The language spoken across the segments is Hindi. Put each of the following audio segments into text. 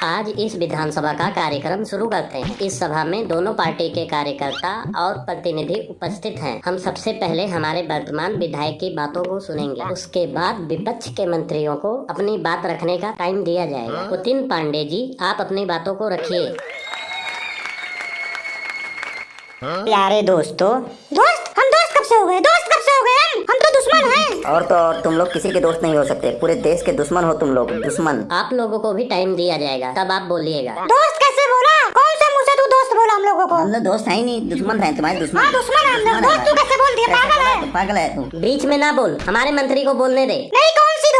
आज इस विधानसभा का कार्यक्रम शुरू करते हैं। इस सभा में दोनों पार्टी के कार्यकर्ता और प्रतिनिधि उपस्थित हैं। हम सबसे पहले हमारे वर्तमान विधायक की बातों को सुनेंगे। उसके बाद विपक्ष के मंत्रियों को अपनी बात रखने का टाइम दिया जाएगा। पुतिन पांडे जी, आप अपनी बातों को रखिए। प्यारे दोस्तों, हम दोस्त कब से हो गए? हम तो दुश्मन हैं। और तुम लोग किसी के दोस्त नहीं हो सकते, पूरे देश के दुश्मन हो तुम लोग, दुश्मन। आप लोगों को भी टाइम दिया जाएगा, तब आप बोलिएगा। दोस्त कैसे बोला? कौन से मुंह से तू दोस्त बोला हम लोगों को? हम लोग दोस्त है ही नहीं, दुश्मन है तुम्हारे, दुश्मन। हाँ, दुश्मन है हम लोग। दोस्त तू कैसे बोल दिया? पागल है तू। बीच में ना बोल, हमारे मंत्री को बोलने दे। नहीं, कौन सी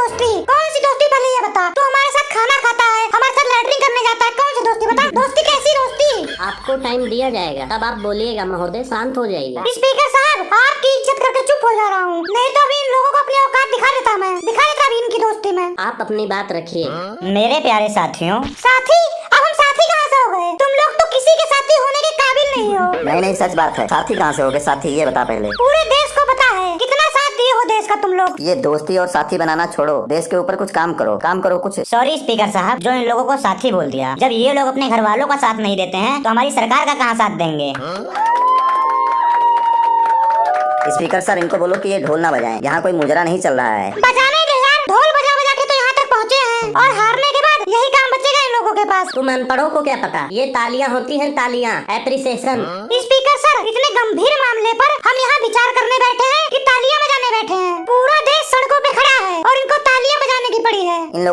दोस्ती पहले ये बता। तू हमारे साथ खाना खाता है, हमारे साथ लैट्रिन करने जाता है, कौन सी दोस्ती बता? दोस्ती कैसी दोस्ती? आपको टाइम दिया जाएगा, तब आप बोलिएगा। महोदय शांत हो जाइए। स्पीकर साहब, आपकी इज्जत करके चुप हो जा रहा हूँ, नहीं तो अभी इन लोगों को अपनी औकात दिखा देता अभी इनकी दोस्ती में। आप अपनी बात रखिए। मेरे प्यारे साथियों। साथी? अब हम साथी कहाँ से हो गए? तुम लोग तो किसी के साथी होने के काबिल नहीं हो। नहीं, सच बात है। साथी कहाँ से हो गए? साथी ये बता पहले। पूरे देश को पता है कितना साथ दिए हो देश का तुम लोग। ये दोस्ती और साथी बनाना छोड़ो, देश के ऊपर कुछ काम करो कुछ। सॉरी स्पीकर साहब, जो इन लोगों को साथी बोल दिया। जब ये लोग अपने घर वालों का साथ नहीं देते हैं तो हमारी सरकार का कहाँ साथ देंगे? स्पीकर सर, इनको बोलो कि ये ढोल ना बजाएं, यहाँ कोई मुजरा नहीं चल रहा है। बजाने दे यार, ढोल बजा बजा के तो यहाँ तक पहुँचे हैं, और हारने के बाद यही काम बचेगा इन लोगों के पास। तुम अनपढ़ों को क्या पता, ये तालियां होती हैं, तालियां, एप्रिसिएशन। स्पीकर सर, इतने गंभीर मामले पर हम यहाँ विचार करने बैठे हैं कि तालियां बजाने बैठे हैं। पूरा देश सड़कों पे खड़ा है और इनको तालियां बजाने की पड़ी है। इन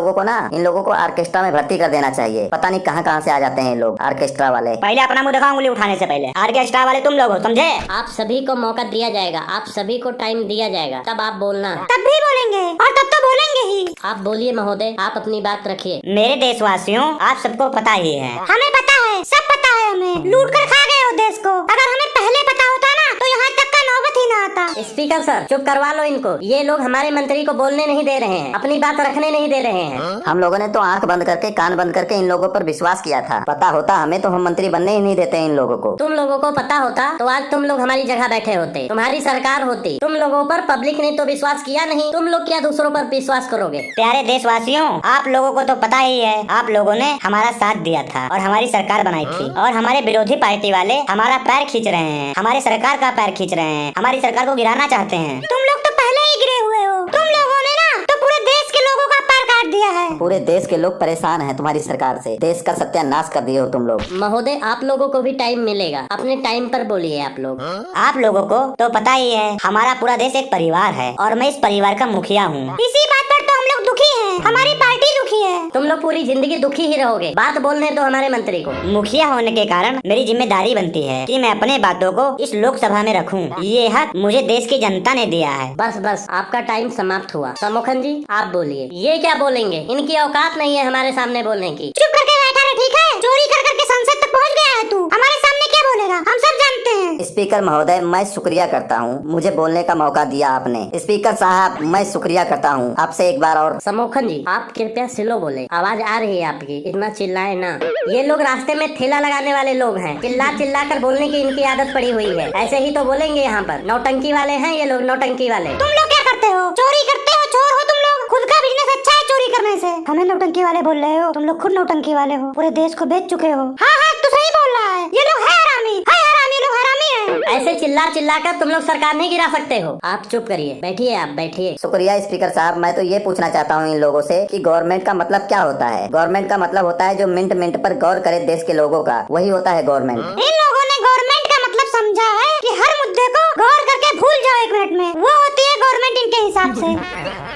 लोगों को ऑर्केस्ट्रा में भर्ती कर देना चाहिए। पता नहीं कहाँ से आ जाते हैं लोग ऑर्केस्ट्रा वाले। पहले अपना मुंह दिखाओ, उंगली उठाने से पहले। ऑर्केस्ट्रा वाले तुम लोग हो, समझे? आप सभी को मौका दिया जाएगा, आप सभी को टाइम दिया जाएगा, तब आप बोलना। तब भी बोलेंगे और तब तो बोलेंगे ही। आप बोलिए महोदय, आप अपनी बात रखिए। मेरे देशवासियों, आप सबको पता ही है। हमें पता है, सब पता है। हमें लूट कर खा गए हो देश को। अगर हमें पहले पता होता ना तो यहाँ तक का नौबत ही ना आता। स्पीकर सर, चुप करवा लो इनको। ये लोग हमारे मंत्री को बोलने नहीं दे रहे हैं, अपनी बात रखने नहीं दे रहे हैं। हम लोगों ने तो आंख बंद करके, कान बंद करके इन लोगों पर विश्वास किया था। पता होता हमें तो हम मंत्री बनने ही नहीं देते इन लोगों को। तुम लोगों को पता होता तो आज तुम लोग हमारी जगह बैठे होते, तुम्हारी सरकार होती। तुम लोगों पर पब्लिक ने तो विश्वास किया नहीं, तुम लोग क्या दूसरों पर विश्वास करोगे? प्यारे देशवासियों, आप लोगों को तो पता ही है, आप लोगों ने हमारा साथ दिया था और हमारी सरकार बनाई थी, और हमारे विरोधी पार्टी वाले हमारा पैर खींच रहे हैं, हमारी सरकार का पैर खींच रहे हैं, हमारी सरकार को गिराना चाहते हैं। तुम लोग तो पहले ही गिरे हुए हो। तुम लोगों ने ना तो पूरे देश के लोगों का पैर काट दिया है। पूरे देश के लोग परेशान हैं तुम्हारी सरकार से। देश का सत्यानाश कर दिए हो तुम लोग। महोदय, आप लोगों को भी टाइम मिलेगा, अपने टाइम पर बोलिए आप लोग। आप लोगों को तो पता ही है, हमारा पूरा देश एक परिवार है और मैं इस परिवार का मुखिया हूँ। इसी बात पर तो हम लोग दुखी हैं, हमारी पार्टी दुखी है। तुम लोग पूरी जिंदगी दुखी ही रहोगे। बात बोलने दो हमारे मंत्री को। मुखिया होने के कारण मेरी जिम्मेदारी बनती है कि मैं अपने बातों को इस लोकसभा में रखूं। ये हक मुझे देश की जनता ने दिया है। बस आपका टाइम समाप्त हुआ। समोखन जी, आप बोलिए। ये क्या बोलेंगे? इनकी औकात नहीं है हमारे सामने बोलने की। चुप करके बैठा रहे, ठीक है? चोरी कर करके संसद तक पहुंच गया है तू, हमारे सामने क्या बोलेगा? हम सब जानते हैं। स्पीकर महोदय, मैं शुक्रिया करता हूँ, मुझे बोलने का मौका दिया आपने। स्पीकर साहब, मैं शुक्रिया करता हूँ आपसे एक बार और। समोखन जी, आप कृपया स्लो बोले, आवाज आ रही है आपकी, इतना चिल्लाए ना। ये लोग रास्ते में ठेला लगाने वाले लोग हैं, चिल्ला चिल्ला कर बोलने की इनकी आदत पड़ी हुई है। ऐसे ही तो बोलेंगे यहाँ पर। नौटंकी वाले हैं ये लोग, नौटंकी वाले। तुम लोग क्या करते हो? चोरी करते हो, चोर हो तुम लोग। खुद का बिजनेस अच्छा है चोरी करने से। हमें नौटंकी वाले बोल रहे हो? तुम लोग खुद नौटंकी वाले हो, पूरे देश को बेच चुके हो। हाँ, तू सही बोल रहा है। ये लोग है हरामी, लोग हरामी है। ऐसे चिल्ला चिल्ला कर तुम लोग सरकार नहीं गिरा सकते हो। आप चुप करिए, बैठिए, आप बैठिए। शुक्रिया स्पीकर साहब। मैं तो ये पूछना चाहता हूँ इन लोगों से कि गवर्नमेंट का मतलब क्या होता है? गवर्नमेंट का मतलब होता है जो मिनट मिनट पर गौर करे देश के लोगों का, वही होता है गवर्नमेंट। इन लोगों ने गवर्नमेंट का मतलब समझा है कि हर मुद्दे को गौर करके भूल जाओ 1 मिनट में, वो होती है गवर्नमेंट इनके हिसाब से।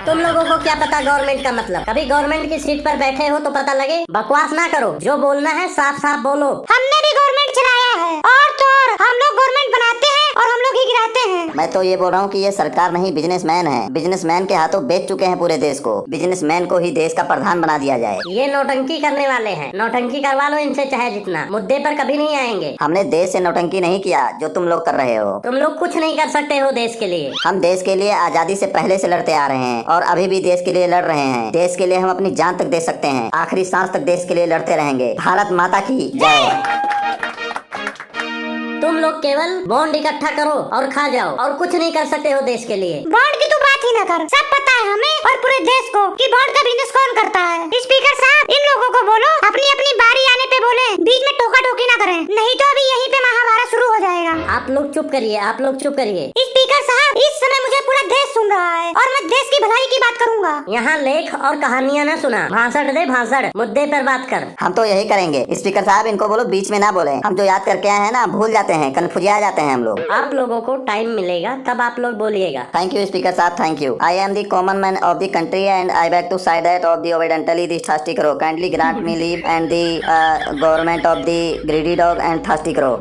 तुम लोगों को क्या पता गवर्नमेंट का मतलब? कभी गवर्नमेंट की सीट पर बैठे हो तो पता लगे। बकवास ना करो, जो बोलना है साफ साफ बोलो। हमने भी गवर्नमेंट चलाया है, और तो और हम लोग गवर्नमेंट बनाते हैं और हम लोग ही गिराते हैं। मैं तो ये बोल रहा हूँ कि ये सरकार नहीं, बिजनेसमैन है। बिजनेसमैन के हाथों बेच चुके हैं पूरे देश को। बिजनेसमैन को ही देश का प्रधान बना दिया जाए। ये नौटंकी करने वाले हैं, नौटंकी करवा लो इनसे चाहे जितना, मुद्दे पर कभी नहीं आएंगे। हमने देश से नौटंकी नहीं किया जो तुम लोग कर रहे हो। तुम लोग कुछ नहीं कर सकते हो देश के लिए। हम देश के लिए आजादी से पहले से लड़ते आ रहे हैं और अभी भी देश के लिए लड़ रहे हैं। देश के लिए हम अपनी जान तक दे सकते हैं, आखिरी सांस तक देश के लिए लड़ते रहेंगे। भारत माता की जय। तुम लोग केवल बॉन्ड इकट्ठा करो और खा जाओ, और कुछ नहीं कर सकते हो देश के लिए। बॉन्ड की तो बात बात ही न कर। सब पता है हमें और पूरे देश को कि बॉन्ड का बिजनेस कौन करता है। स्पीकर साहब, इन लोगों को बोलो अपनी अपनी बारी आने पे बोले, बीच में टोका टोकी ना करें, नहीं तो अभी यहीं पे महाभारत शुरू हो जाएगा। आप लोग चुप करिए, आप लोग चुप करिए। स्पीकर साहब, इस समय मुझे पूरा देश सुन रहा है और मैं देश की भलाई की बात करूंगा। यहाँ लेख और कहानियाँ न सुना, भाषण दे भाषण, मुद्दे पर बात कर। हम तो यही करेंगे। स्पीकर साहब, इनको बोलो बीच में ना बोले। हम जो याद करके आए हैं ना, भूल जाते हैं, कन्फ्यूजिया जाते हैं हम लोग। आप लोगों को टाइम मिलेगा तब आप लोग बोलिएगा। Thank you, Speaker Saab. Thank you. I am the common man of the country, and I beg to say that of the evidently the thirsty crow. Kindly grant me leave and the government of the greedy dog and thirsty crow.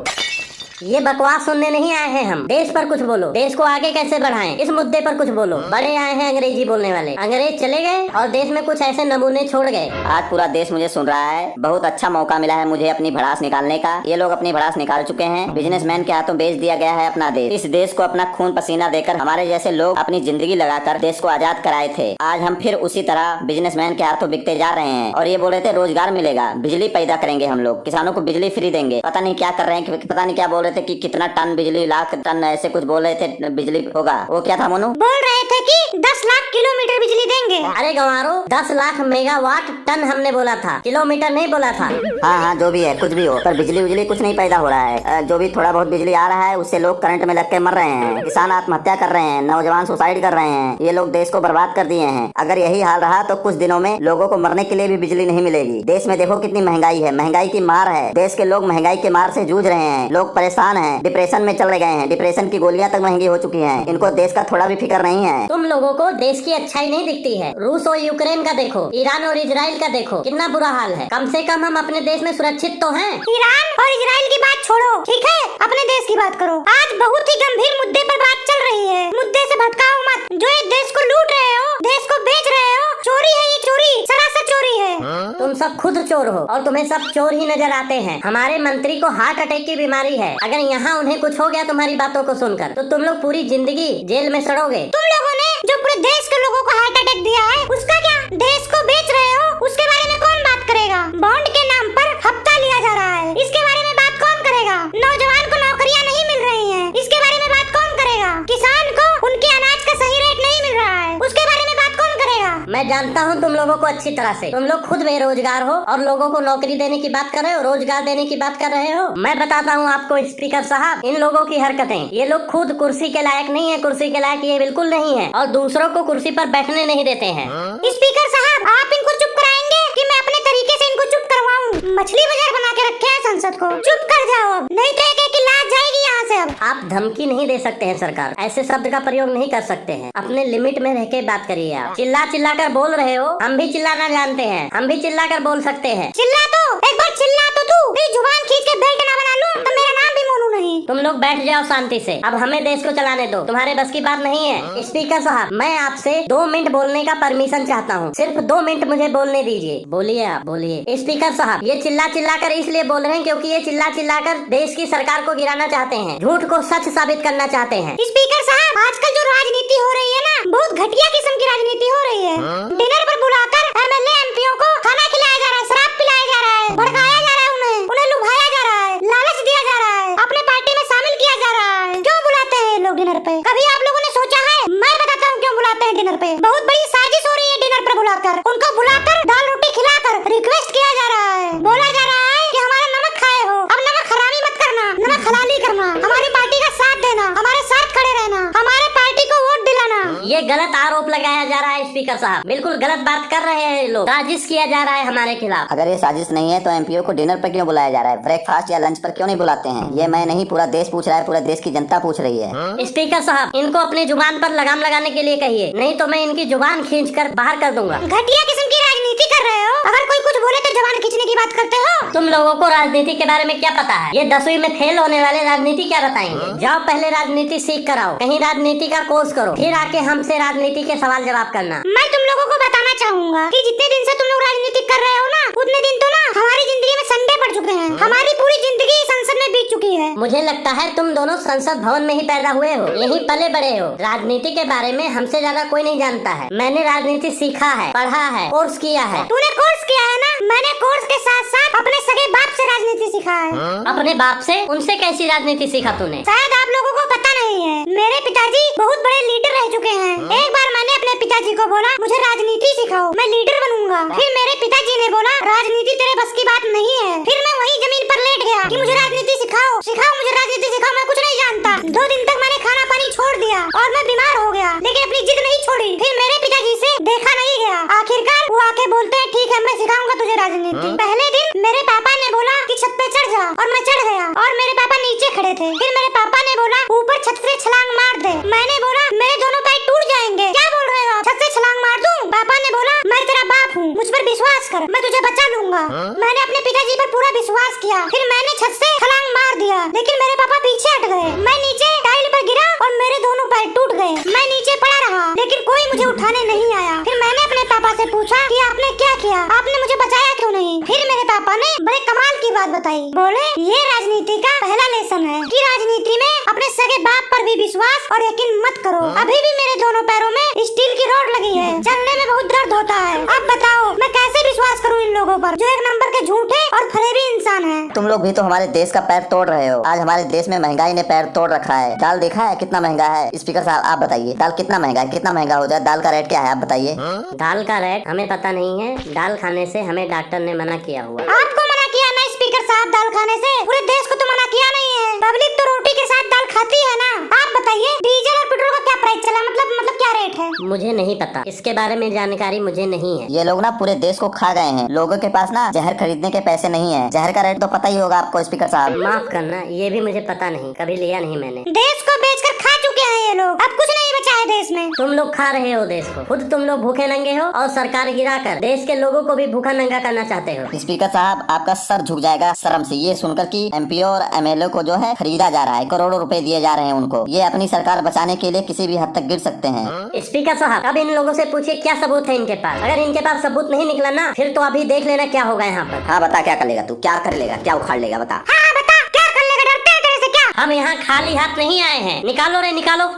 ये बकवास सुनने नहीं आए हैं हम। देश पर कुछ बोलो, देश को आगे कैसे बढ़ाएं, इस मुद्दे पर कुछ बोलो। बड़े आए हैं अंग्रेजी बोलने वाले, अंग्रेज चले गए और देश में कुछ ऐसे नमूने छोड़ गए। आज पूरा देश मुझे सुन रहा है। बहुत अच्छा मौका मिला है मुझे अपनी भड़ास निकालने का। ये लोग अपनी भड़ास निकाल चुके हैं। बिजनेसमैन के हाथों बेच दिया गया है अपना देश। इस देश को अपना खून पसीना देकर हमारे जैसे लोग अपनी जिंदगी लगाकर देश को आजाद कराए थे। आज हम फिर उसी तरह बिजनेसमैन के हाथों बिकते जा रहे हैं। और ये बोल रहे थे रोजगार मिलेगा, बिजली पैदा करेंगे हम लोग, किसानों को बिजली फ्री देंगे। पता नहीं क्या कर रहे हैं, पता नहीं क्या बोल रहे थे कि कितना टन बिजली, लाख टन, ऐसे कुछ बोल रहे थे बिजली होगा। वो क्या था मोनू? बोल रहे थे कि 10 लाख किलोमीटर बिजली देंगे। अरे गंवारो, 10 लाख मेगावाट टन हमने बोला था, किलोमीटर नहीं बोला था। हाँ, जो भी है, कुछ भी हो, पर बिजली कुछ नहीं पैदा हो रहा है। जो भी थोड़ा बहुत बिजली आ रहा है उससे लोग करंट में लग के मर रहे हैं, किसान आत्महत्या कर रहे हैं, नौजवान सुसाइड कर रहे हैं। ये लोग देश को बर्बाद कर दिए हैं। अगर यही हाल रहा तो कुछ दिनों में लोगों को मरने के लिए भी बिजली नहीं मिलेगी। देश में देखो कितनी महंगाई है, महंगाई की मार है। देश के लोग महंगाई के मार से जूझ रहे हैं, लोग परेशान हैं, डिप्रेशन में चले गए हैं। डिप्रेशन की गोलियां तक महंगी हो चुकी हैं। इनको देश का थोड़ा भी फिक्र नहीं है। तुम लोगों को देश की अच्छाई नहीं दिखती है। रूस और यूक्रेन का देखो, ईरान और इजराइल का देखो, कितना बुरा हाल है। कम से कम हम अपने देश में सुरक्षित तो हैं। ईरान और इजराइल की बात छोड़ो, ठीक है, अपने देश की बात करो। आज बहुत ही गंभीर मुद्दे पर बात चल रही है। मुद्दे से भटकाओ मत। जो ये देश को लूट रहे हो, देश को बेच रहे हो, चोरी है ये, चोरी, सरासर चोरी है। तुम सब खुद चोर हो और तुम्हें सब चोर ही नजर आते हैं। हमारे मंत्री को हार्ट अटैक की बीमारी है। अगर यहाँ उन्हें कुछ हो गया तुम्हारी बातों को सुनकर तो तुम लोग पूरी जिंदगी जेल में सड़ोगे। तुम लोगों ने जो पूरे देश के लोगों को हार्ट अटैक दिया है, उसका क्या? देश को बेच रहे हो, उसके बारे में कौन बात करेगा? बॉन्ड के नाम पर हफ्ता लिया जा रहा है, इसके बारे में बात कौन करेगा? नौजवान को नौकरियां नहीं मिल रही हैं, इसके बारे में बात कौन करेगा? किसान को उनके अनाज का सही रेट नहीं मिल रहा है, उसके बारे में बात कौन करेगा? मैं जानता हूँ तुम लोगों को अच्छी तरह से। तुम लोग खुद बेरोजगार हो और लोगों को नौकरी देने की बात कर रहे हो, रोजगार देने की बात कर रहे हो। मैं बताता हूँ आपको स्पीकर साहब, इन लोगों की हरकतें, ये लोग खुद कुर्सी के लायक नहीं है। कुर्सी के लायक ये बिल्कुल नहीं है और दूसरों को कुर्सी पर बैठने नहीं देते हैं। स्पीकर साहब, आप इनको चुप कराएंगे कि मैं अपने तरीके से इनको चुप करवाऊं? मछली बाजार बना के रखे हैं संसद को। चुप कर जाओ अब, नहीं तो एक की लाश जाएगी यहाँ से। अब आप धमकी नहीं दे सकते हैं सरकार, ऐसे शब्द का प्रयोग नहीं कर सकते हैं। अपने लिमिट में रह के बात करिए। आप चिल्ला चिल्ला कर बोल रहे हो, हम भी चिल्लाना जानते हैं, हम भी चिल्ला कर बोल सकते हैं। चिल्ला तो एक बार चिल्ला तो तू, मेरी जुबान खींच के बेल्ट ना बना लूं तो मेरा नाम भी मोनू नहीं। तुम लोग बैठ जाओ शांति से। अब हमें देश को चलाने दो, तुम्हारे बस की बात नहीं है। स्पीकर साहब, मैं आपसे 2 मिनट बोलने का परमिशन चाहता हूँ। सिर्फ 2 मिनट मुझे बोलने दीजिए। बोलिए, आप बोलिए। स्पीकर साहब, ये चिल्ला चिल्ला कर इसलिए बोल रहे हैं क्योंकि ये चिल्ला चिल्ला कर देश की सरकार को गिराना चाहते हैं, झूठ को सच साबित करना चाहते हैं। स्पीकर साहब, आजकल जो राजनीति हो रही है ना, बहुत घटिया किस्म की राजनीति हो रही है। डिनर पर बुलाकर एमएलए एमपीओ को खाना खिलाया जा रहा है, शराब पिलाया जा रहा है, भड़काया जा रहा है, उन्हें लुभाया जा रहा है, लालच दिया जा रहा है, अपने पार्टी में शामिल किया जा रहा है। क्यों बुलाते हैं लोग डिनर पे? कभी आप लोगों ने सोचा है? मैं बताता हूँ क्यों बुलाते हैं डिनर पे। बहुत बड़ी साजिश हो रही है डिनर पर बुलाकर। उनको बुलाकर दाल रोटी खिलाकर रिक्वेस्ट किया जा रहा है, बोला जा रहा है कि हमारा नमक खाए हो, अब नमक हरामी मत करना, नमक हलाली करना, हमारी पार्टी का साथ देना, हमारे साथ खड़े रहना, हमारे पार्टी को वोट दिलाना। ये गलत आरोप लगाया जा रहा है स्पीकर साहब, बिल्कुल गलत बात कर रहे हैं लोग। साजिश किया जा रहा है हमारे खिलाफ। अगर ये साजिश नहीं है तो एमपीओ को डिनर पर क्यों बुलाया जा रहा है? ब्रेकफास्ट या लंच पर क्यों नहीं बुलाते हैं? ये मैं नहीं, पूरा देश पूछ रहा है, पूरा देश की जनता पूछ रही है। स्पीकर साहब, इनको अपनी जुबान पर लगाम लगाने के लिए कहिए, नहीं तो मैं इनकी जुबान खींच कर बाहर कर दूंगा। घटिया किस्म की राजनीति कर रहे हो। अगर कोई कुछ बोले तो जुबान खींचने की बात करते हो। तुम लोगों को राजनीति के बारे में क्या पता है? ये 10वीं में फेल होने वाले राजनीति क्या बताएंगे? जाओ पहले राजनीति सीख कर आओ, कहीं राजनीति का कोर्स करो, फिर आके हमसे राजनीति के सवाल जवाब करना। मैं तुम लोगों को बताना कहना चाहूंगा कि जितने दिन से तुम लोग राजनीति कर रहे हो ना, उतने दिन तो ना हमारी जिंदगी में संडे पड़ चुके हैं। हमारी पूरी जिंदगी संसद में बीत चुकी है। मुझे लगता है तुम दोनों संसद भवन में ही पैदा हुए हो, यही पले बड़े हो। राजनीति के बारे में हमसे ज्यादा कोई नहीं जानता है। मैंने राजनीति सीखा है, पढ़ा है, कोर्स किया है। तूने कोर्स किया है ना? मैंने कोर्स के साथ साथ अपने सगे बाप से राजनीति सीखा है। अपने बाप से? उनसे कैसी राजनीति सीखा तूने? शायद आप लोगों को पता नहीं है, मेरे पिताजी बहुत बड़े लीडर रह चुके हैं। एक बार मैंने अपने पिताजी को बोला मुझे राजनीति सिखाओ, मैं लीडर बनूंगा। फिर मेरे पिताजी ने बोला राजनीति तेरे बस की बात नहीं है। फिर मैं वही जमीन पर लेट गया कि मुझे राजनीति सिखाओ, सिखाओ मुझे राजनीति सिखाओ, मैं कुछ नहीं जानता। 2 दिन तक मैंने खाना पानी छोड़ दिया और मैं बीमार हो गया, लेकिन अपनी जिद नहीं छोड़ी। फिर मेरे पिताजी से देखा नहीं गया। आखिरकार वो आके बोलते हैं ठीक है मैं सिखाऊंगा तुझे राजनीति। पहले दिन मेरे पापा ने बोला कि छत पे चढ़ जा, और मैं चढ़ गया और मेरे पापा नीचे खड़े थे। फिर मेरे पापा ने बोला ऊपर छत से छलांग मार दे। मैंने बोला मेरे दोनों पैर टूट जाएंगे। क्या बोल रहे हो, छत से छलांग मार दूं? पापा ने बोला मैं तेरा बाप हूँ, मुझ पर विश्वास कर, मैं तुझे बचा लूंगा। मैंने अपने पिताजी पर पूरा विश्वास किया। फिर मैंने छत से छलांग मार दिया, लेकिन मेरे पापा पीछे हट गए। मैं नीचे टाइल पर गिरा और मेरे दोनों पैर टूट गए। मैं नीचे पड़ा रहा, लेकिन कोई मुझे उठाने नहीं आया। फिर मैंने अपने पापा से पूछा कि आपने क्या किया, आपने मुझे बचाया क्यों नहीं? फिर मेरे पापा ने बड़े कमाल की बात बताई। बोले ये राजनीति का पहला लेसन है कि राजनीति में अपने सगे बाप पर भी विश्वास और यकीन मत करो। अभी भी मेरे दोनों पैरों में स्टील की रॉड लगी है, चलने में बहुत दर्द होता है। अब बताओ मैं कैसे विश्वास करूं इन लोगों पर जो एक नंबर के झूठे और फरेबी इंसान हैं। तुम लोग भी तो हमारे देश का पैर तोड़ रहे हो। आज हमारे देश में महंगाई ने पैर तोड़ रखा है। दाल देखा है कितना महंगा है? स्पीकर साहब आप बताइए दाल कितना महंगा है, कितना महंगा हो जाए? दाल का रेट क्या है आप बताइए। दाल का रेट हमें पता नहीं है। दाल खाने से हमें डॉक्टर ने मना किया हुआ। आपको मना किया ना स्पीकर साहब दाल खाने से? पूरे देश को तो मना किया नहीं है। पब्लिक तो रोटी के साथ दाल खाती है ना। आप बताइए डीजल और पेट्रोल का क्या प्राइस चला, मतलब क्या रेट है? मुझे नहीं पता, इसके बारे में जानकारी मुझे नहीं है। ये लोग ना पूरे देश को खा गए हैं। लोगों के पास ना जहर खरीदने के पैसे नहीं है। जहर का रेट तो पता ही होगा आपको स्पीकर साहब। माफ करना, ये भी मुझे पता नहीं, कभी लिया नहीं मैंने। देश को बेचकर खा चुके हैं ये लोग, अब कुछ नहीं बचा है देश में। तुम लोग खा रहे हो देश को, खुद तुम लोग भूखे नंगे हो और सरकार गिराकर देश के लोगों को भी भूखा नंगा करना चाहते हो। स्पीकर साहब आपका सर झुक जाएगा शर्म से ये सुनकर कि एमपी और एमएलए को जो है खरीदा जा रहा है, करोड़ों रुपए दिए जा रहे हैं उनको। ये अपनी सरकार बचाने के लिए किसी भी हद तक गिर सकते हैं। स्पीकर साहब अब इन लोगों से पूछिए क्या सबूत है इनके पास। अगर इनके पास सबूत नहीं निकला ना, फिर तो अभी देख लेना क्या होगा यहाँ पर। हाँ बता क्या कर लेगा तू, क्या कर लेगा, क्या उखाड़ लेगा बता। हाँ बता क्या कर लेगा, डरते हैं तेरे से क्या? हम यहाँ खाली हाथ नहीं आए हैं, निकालो रे निकालो।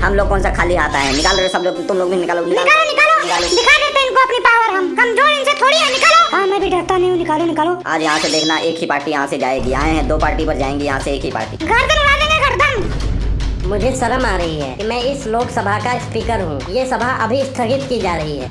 हम लोग कौन सा खाली हाथ आए हैं? निकाल रहे सब लोग, तुम लोग भी निकालो निकालो निकालो, दिखा देते हैं इनको अपनी पावर हम, कमजोर इनसे थोड़ी है। निकालो। हाँ मैं भी डरता नहीं हूँ, निकालो निकालो। आज यहाँ से देखना एक ही पार्टी यहाँ से जाएगी। आए हैं 2 पार्टी पर जाएंगी, यहाँ से एक ही पार्टी। गर्दन उड़ा देंगे गर्दन। मुझे शर्म आ रही है कि मैं इस लोकसभा का स्पीकर हूँ। ये सभा अभी स्थगित की जा रही है।